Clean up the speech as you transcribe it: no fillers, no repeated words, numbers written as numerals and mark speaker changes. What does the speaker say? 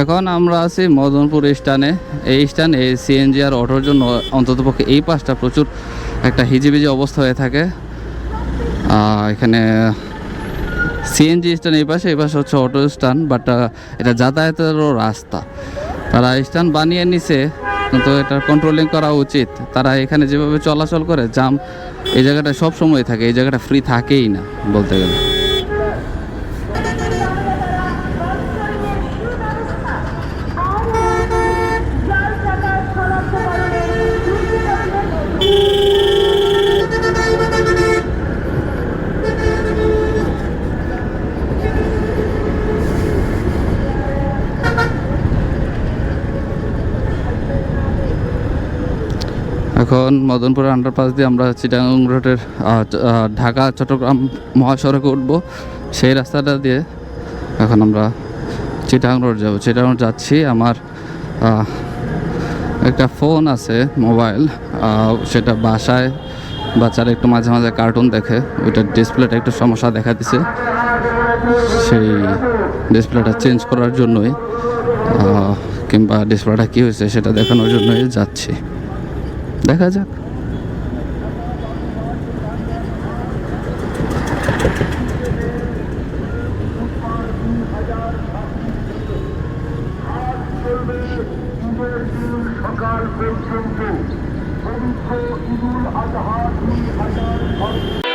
Speaker 1: এখন আমরা আছি মদনপুর স্ট্যান্ডে। এই স্ট্যান্ডে সিএনজি আর অটোর জন্য অন্ততপক্ষে এই পাশটা প্রচুর একটা হিজিবিজি অবস্থা হয়ে থাকে। এখানে সিএনজি স্ট্যান্ড এই পাশে হচ্ছে অটো স্ট্যান্ড, বাট এটা যাতায়াতেরও রাস্তা। তারা স্ট্যান্ড বানিয়ে নিছে, কিন্তু এটা কন্ট্রোলিং করা উচিত। তারা এখানে যেভাবে চলাচল করে, জাম এই জায়গাটা সব সময় থাকে, এই জায়গাটা ফ্রি থাকেই না বলতে গেলে। এখন মদনপুর আন্ডারপাস দিয়ে আমরা চিটাগাং রোডের ঢাকা চট্টগ্রাম মহাসড়কে উঠব। সেই রাস্তাটা দিয়ে এখন আমরা চিটাগাং রোড যাবো। চিটাগাং যাচ্ছি। আমার একটা ফোন আছে, মোবাইল, সেটা বাসায় বাচ্চারা একটু মাঝে মাঝে কার্টুন দেখে, ওইটার ডিসপ্লেটা একটু সমস্যা দেখা দিছে। সেই ডিসপ্লেটা চেঞ্জ করার জন্যই কিংবা ডিসপ্লেটা কী হয়েছে সেটা দেখানোর জন্যই যাচ্ছি। দেখা যাক।
Speaker 2: সকাল পর্যন্ত পবিত্র ঈদুল আজহা 2025